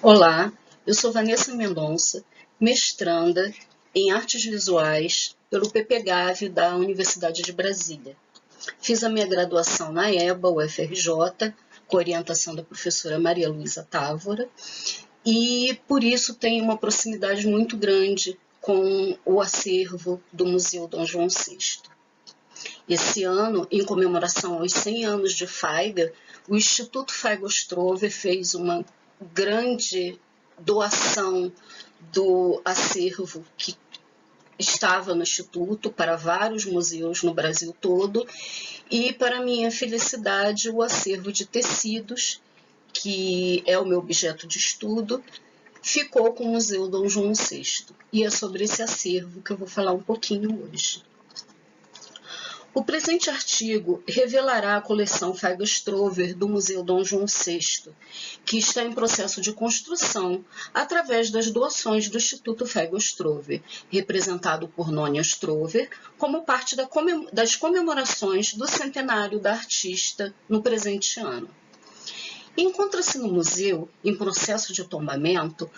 Olá, eu sou Vanessa Mendonça, mestranda em Artes Visuais pelo PPGAV da Universidade de Brasília. Fiz a minha graduação na EBA, UFRJ, com orientação da professora Maria Luísa Távora, e por isso tenho uma proximidade muito grande com o acervo do Museu Dom João VI. Esse ano, em comemoração aos 100 anos de Faiga, o Instituto Faiga-Ostrover fez uma grande doação do acervo que estava no Instituto para vários museus no Brasil todo e, para minha felicidade, o acervo de tecidos, que é o meu objeto de estudo, ficou com o Museu Dom João VI. E é sobre esse acervo que eu vou falar um pouquinho hoje. O presente artigo revelará a coleção Faiga-Ostrover do Museu Dom João VI, que está em processo de construção através das doações do Instituto Faiga-Ostrover, representado por Nônia Ostrover, como parte das comemorações do centenário da artista no presente ano. Encontra-se no museu, em processo de tombamento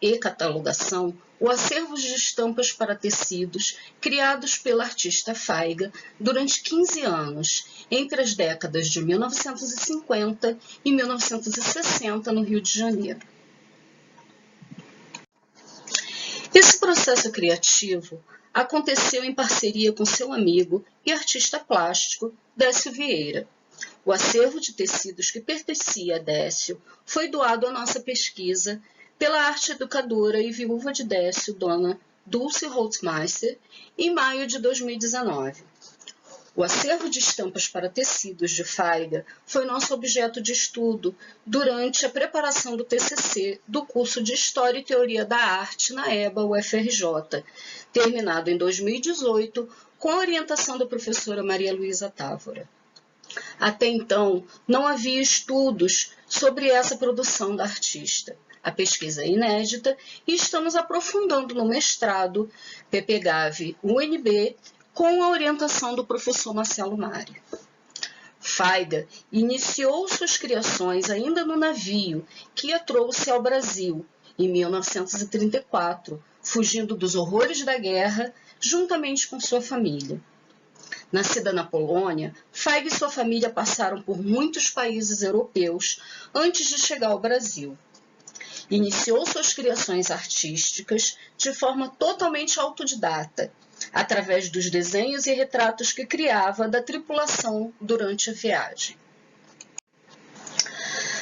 e catalogação, o acervo de estampas para tecidos criados pela artista Faiga durante 15 anos, entre as décadas de 1950 e 1960, no Rio de Janeiro. Esse processo criativo aconteceu em parceria com seu amigo e artista plástico, Décio Vieira. O acervo de tecidos que pertencia a Décio foi doado à nossa pesquisa pela arte educadora e viúva de Décio, dona Dulce Holzmeister, em maio de 2019. O acervo de estampas para tecidos de Faiga foi nosso objeto de estudo durante a preparação do TCC do curso de História e Teoria da Arte na EBA UFRJ, terminado em 2018 com a orientação da professora Maria Luísa Távora. Até então, não havia estudos sobre essa produção da artista. A pesquisa é inédita e estamos aprofundando no mestrado PPGAV-UNB com a orientação do professor Marcelo Mari. Faiga iniciou suas criações ainda no navio que a trouxe ao Brasil, em 1934, fugindo dos horrores da guerra, juntamente com sua família. Nascida na Polônia, Faiga e sua família passaram por muitos países europeus antes de chegar ao Brasil. Iniciou suas criações artísticas de forma totalmente autodidata, através dos desenhos e retratos que criava da tripulação durante a viagem.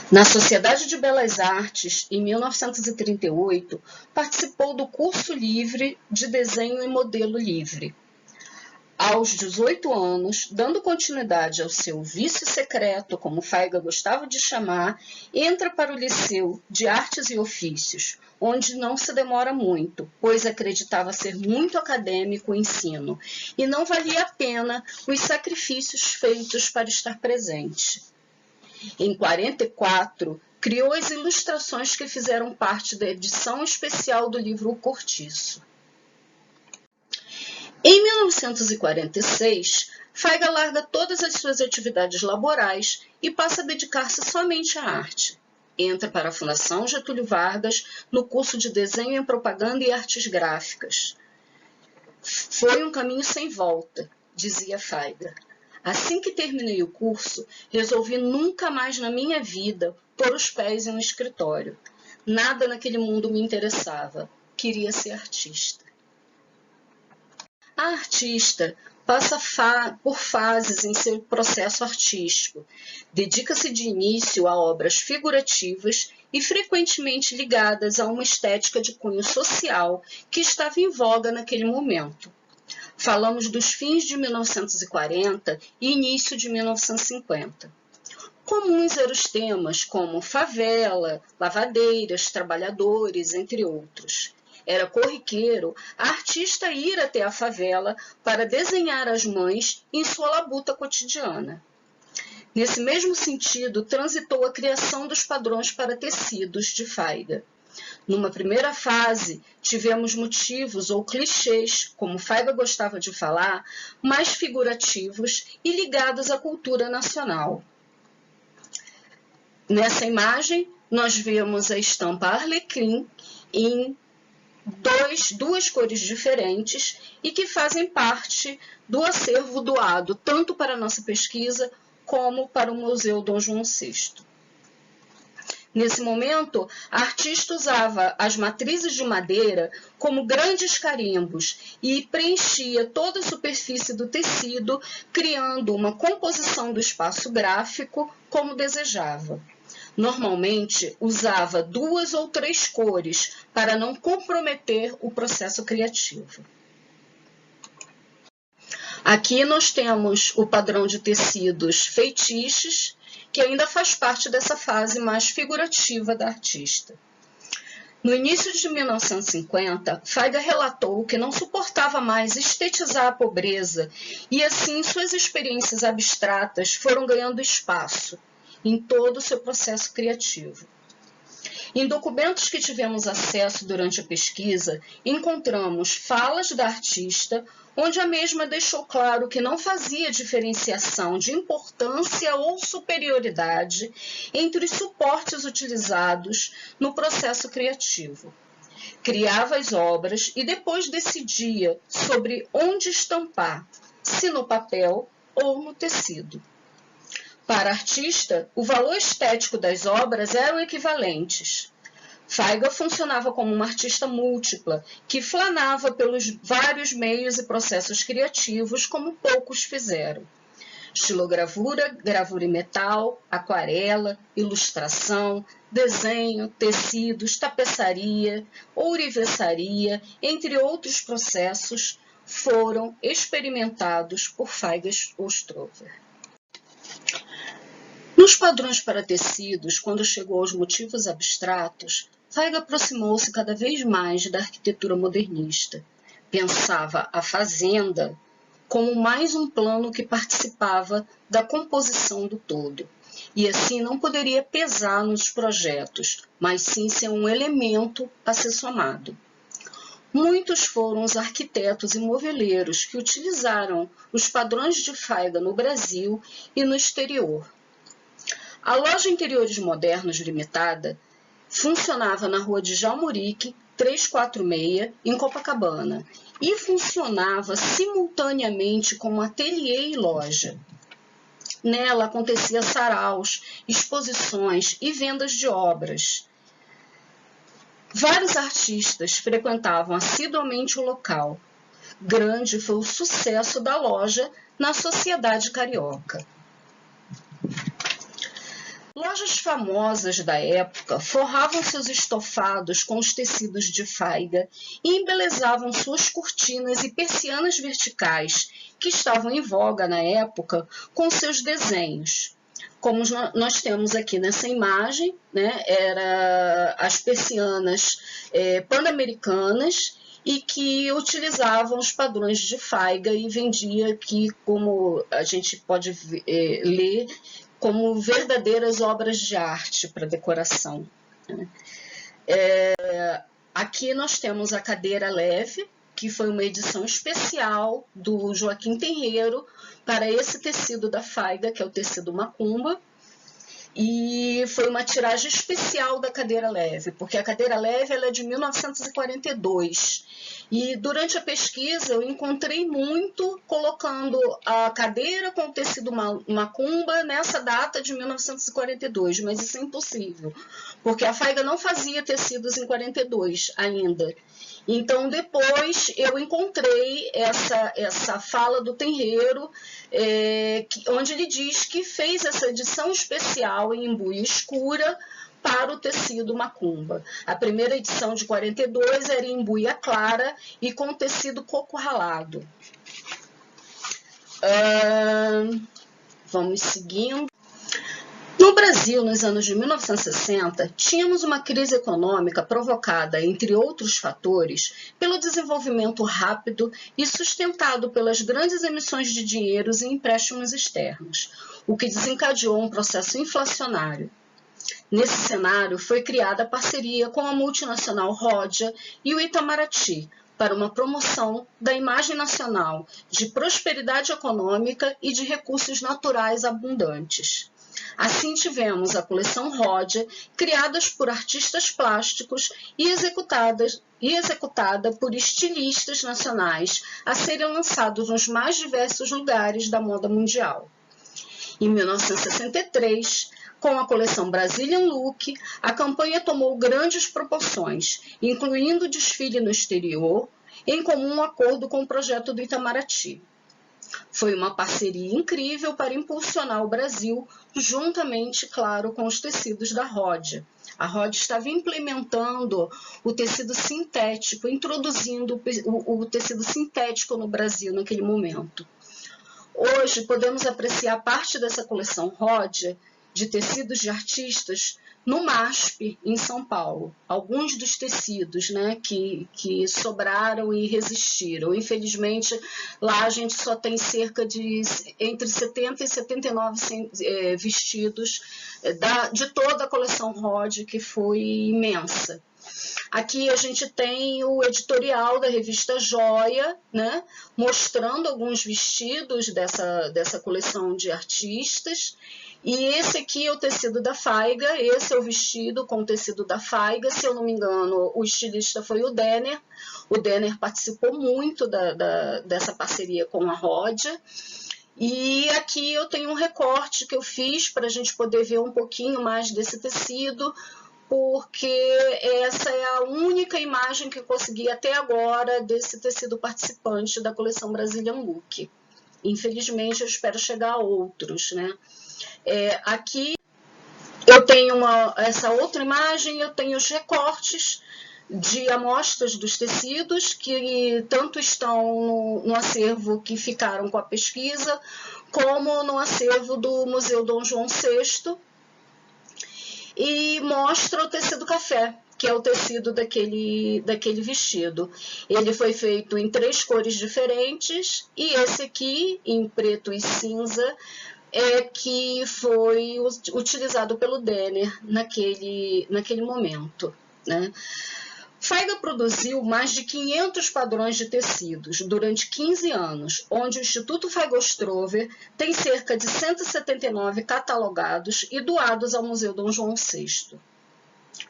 Na Sociedade de Belas Artes, em 1938, participou do curso livre de desenho e modelo livre. Aos 18 anos, dando continuidade ao seu vício secreto, como Faiga gostava de chamar, entra para o Liceu de Artes e Ofícios, onde não se demora muito, pois acreditava ser muito acadêmico o ensino, e não valia a pena os sacrifícios feitos para estar presente. Em 44, criou as ilustrações que fizeram parte da edição especial do livro O Cortiço. Em 1946, Faiga larga todas as suas atividades laborais e passa a dedicar-se somente à arte. Entra para a Fundação Getúlio Vargas no curso de Desenho em Propaganda e Artes Gráficas. Foi um caminho sem volta, dizia Faiga. Assim que terminei o curso, resolvi nunca mais na minha vida pôr os pés em um escritório. Nada naquele mundo me interessava. Queria ser artista. A artista passa por fases em seu processo artístico. Dedica-se de início a obras figurativas e frequentemente ligadas a uma estética de cunho social que estava em voga naquele momento. Falamos dos fins de 1940 e início de 1950. Comuns eram os temas como favela, lavadeiras, trabalhadores, entre outros. Era corriqueiro a artista ir até a favela para desenhar as mães em sua labuta cotidiana. Nesse mesmo sentido, transitou a criação dos padrões para tecidos de Faiga. Numa primeira fase, tivemos motivos ou clichês, como Faiga gostava de falar, mais figurativos e ligados à cultura nacional. Nessa imagem, nós vemos a estampa Arlequim em duas cores diferentes e que fazem parte do acervo doado tanto para a nossa pesquisa como para o Museu Dom João VI. Nesse momento, a artista usava as matrizes de madeira como grandes carimbos e preenchia toda a superfície do tecido, criando uma composição do espaço gráfico como desejava. Normalmente, usava 2 ou 3 cores para não comprometer o processo criativo. Aqui nós temos o padrão de tecidos feitiços, que ainda faz parte dessa fase mais figurativa da artista. No início de 1950, Faiga relatou que não suportava mais estetizar a pobreza e, assim, suas experiências abstratas foram ganhando espaço em todo o seu processo criativo. Em documentos que tivemos acesso durante a pesquisa, encontramos falas da artista, onde a mesma deixou claro que não fazia diferenciação de importância ou superioridade entre os suportes utilizados no processo criativo. Criava as obras e depois decidia sobre onde estampar, se no papel ou no tecido. Para a artista, o valor estético das obras eram equivalentes. Faiga funcionava como uma artista múltipla, que flanava pelos vários meios e processos criativos como poucos fizeram. Estilogravura, gravura em metal, aquarela, ilustração, desenho, tecidos, tapeçaria, ourivesaria, entre outros processos, foram experimentados por Faiga Ostrover. Nos padrões para tecidos, quando chegou aos motivos abstratos, Faiga aproximou-se cada vez mais da arquitetura modernista. Pensava a fazenda como mais um plano que participava da composição do todo, e assim não poderia pesar nos projetos, mas sim ser um elemento a ser somado. Muitos foram os arquitetos e moveleiros que utilizaram os padrões de Faiga no Brasil e no exterior. A loja Interiores Modernos Limitada funcionava na rua de Jalmurique, 346, em Copacabana, e funcionava simultaneamente como ateliê e loja. Nela acontecia saraus, exposições e vendas de obras. Vários artistas frequentavam assiduamente o local. Grande foi o sucesso da loja na sociedade carioca. Lojas famosas da época forravam seus estofados com os tecidos de Faiga e embelezavam suas cortinas e persianas verticais, que estavam em voga na época, com seus desenhos. Como nós temos aqui nessa imagem, né, eram as persianas pan-americanas e que utilizavam os padrões de Faiga e vendia aqui, como a gente pode ler, como verdadeiras obras de arte para decoração. Aqui nós temos a cadeira leve, que foi uma edição especial do Joaquim Tenreiro para esse tecido da Faiga, que é o tecido macumba, e foi uma tiragem especial da cadeira leve, porque a cadeira leve ela é de 1942. E durante a pesquisa eu encontrei muito colocando a cadeira com o tecido macumba nessa data de 1942, mas isso é impossível, porque a Faiga não fazia tecidos em 42 ainda. Então, depois eu encontrei essa fala do Tenreiro, onde ele diz que fez essa edição especial em embuia escura para o tecido macumba. A primeira edição de 42 era em embuia clara e com tecido coco ralado. Vamos seguindo. No Brasil, nos anos de 1960, tínhamos uma crise econômica provocada, entre outros fatores, pelo desenvolvimento rápido e sustentado pelas grandes emissões de dinheiros e empréstimos externos, o que desencadeou um processo inflacionário. Nesse cenário, foi criada a parceria com a multinacional Ródia e o Itamaraty para uma promoção da imagem nacional de prosperidade econômica e de recursos naturais abundantes. Assim tivemos a coleção Rodia, criadas por artistas plásticos e executada por estilistas nacionais, a serem lançados nos mais diversos lugares da moda mundial. Em 1963, com a coleção Brazilian Look, a campanha tomou grandes proporções, incluindo desfile no exterior, em comum acordo com o projeto do Itamaraty. Foi uma parceria incrível para impulsionar o Brasil, juntamente, claro, com os tecidos da Rodia. A Rodia estava implementando o tecido sintético, introduzindo o tecido sintético no Brasil naquele momento. Hoje podemos apreciar parte dessa coleção Rodia de tecidos de artistas no MASP, em São Paulo. Alguns dos tecidos, né, que sobraram e resistiram. Infelizmente, lá a gente só tem cerca de entre 70 e 79 vestidos de toda a coleção Rodia, que foi imensa. Aqui a gente tem o editorial da revista Joia, né, mostrando alguns vestidos dessa coleção de artistas. E esse aqui é o tecido da Faiga, esse é o vestido com o tecido da Faiga. Se eu não me engano, o estilista foi o Denner. O Denner participou muito dessa parceria com a Rodia. E aqui eu tenho um recorte que eu fiz para a gente poder ver um pouquinho mais desse tecido, porque essa é a única imagem que eu consegui até agora desse tecido participante da coleção Brazilian Look. Infelizmente, eu espero chegar a outros, né? Aqui eu tenho essa outra imagem, eu tenho os recortes de amostras dos tecidos que tanto estão no acervo que ficaram com a pesquisa, como no acervo do Museu Dom João VI, e mostra o tecido café, que é o tecido daquele vestido. Ele foi feito em 3 cores diferentes, e esse aqui, em preto e cinza, que foi utilizado pelo Denner naquele momento, né? Faiga produziu mais de 500 padrões de tecidos durante 15 anos, onde o Instituto Feigo-Strover tem cerca de 179 catalogados e doados ao Museu Dom João VI.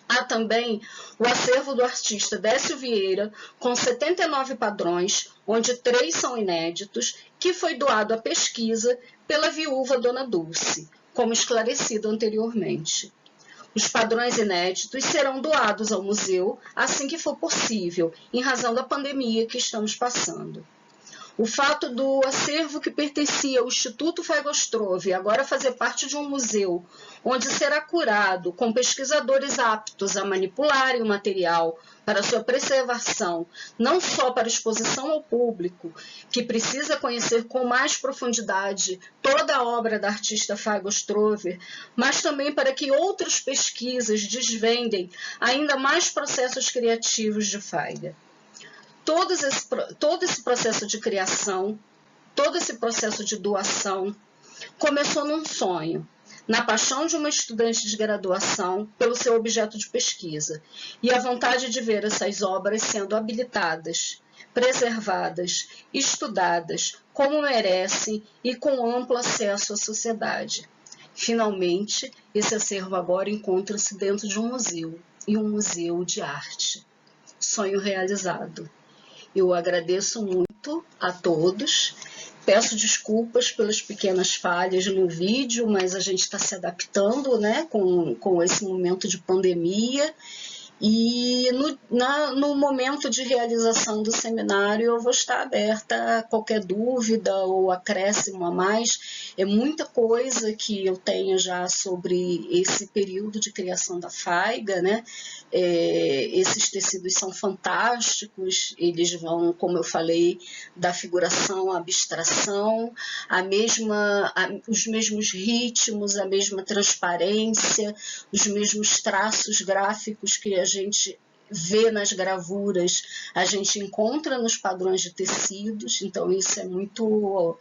Há também o acervo do artista Décio Vieira, com 79 padrões, onde 3 são inéditos, que foi doado à pesquisa pela viúva Dona Dulce, como esclarecido anteriormente. Os padrões inéditos serão doados ao museu assim que for possível, em razão da pandemia que estamos passando. O fato do acervo que pertencia ao Instituto Feigo-Strover agora fazer parte de um museu, onde será curado com pesquisadores aptos a manipularem o material para sua preservação, não só para exposição ao público, que precisa conhecer com mais profundidade toda a obra da artista Feigo-Strover, mas também para que outras pesquisas desvendem ainda mais processos criativos de Faiga. Todo esse processo de criação, todo esse processo de doação, começou num sonho, na paixão de uma estudante de graduação pelo seu objeto de pesquisa e a vontade de ver essas obras sendo habilitadas, preservadas, estudadas como merecem e com amplo acesso à sociedade. Finalmente, esse acervo agora encontra-se dentro de um museu, e um museu de arte. Sonho realizado. Eu agradeço muito a todos, peço desculpas pelas pequenas falhas no vídeo, mas a gente está se adaptando, né, com esse momento de pandemia. E no momento de realização do seminário eu vou estar aberta a qualquer dúvida ou acréscimo a mais. É muita coisa que eu tenho já sobre esse período de criação da Faiga, né? Esses tecidos são fantásticos, eles vão, como eu falei, da figuração à abstração, os mesmos ritmos, a mesma transparência, os mesmos traços gráficos que a gente vê nas gravuras, a gente encontra nos padrões de tecidos. Então isso é muito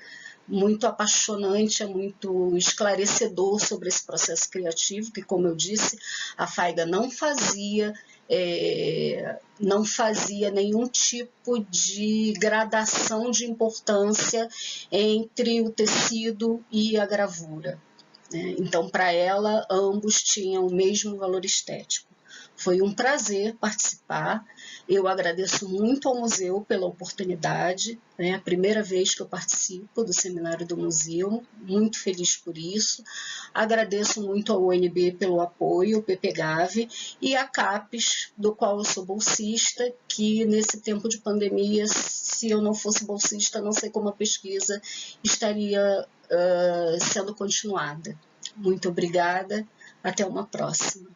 apaixonante, é muito esclarecedor sobre esse processo criativo, que, como eu disse, a Faiga não fazia nenhum tipo de gradação de importância entre o tecido e a gravura. né? Então, para ela, ambos tinham o mesmo valor estético. Foi um prazer participar. Eu agradeço muito ao museu pela oportunidade, né? A primeira vez que eu participo do seminário do museu, muito feliz por isso. Agradeço muito ao UNB pelo apoio, o PPGAV, e a CAPES, do qual eu sou bolsista, que nesse tempo de pandemia, se eu não fosse bolsista, não sei como a pesquisa estaria sendo continuada. Muito obrigada, até uma próxima.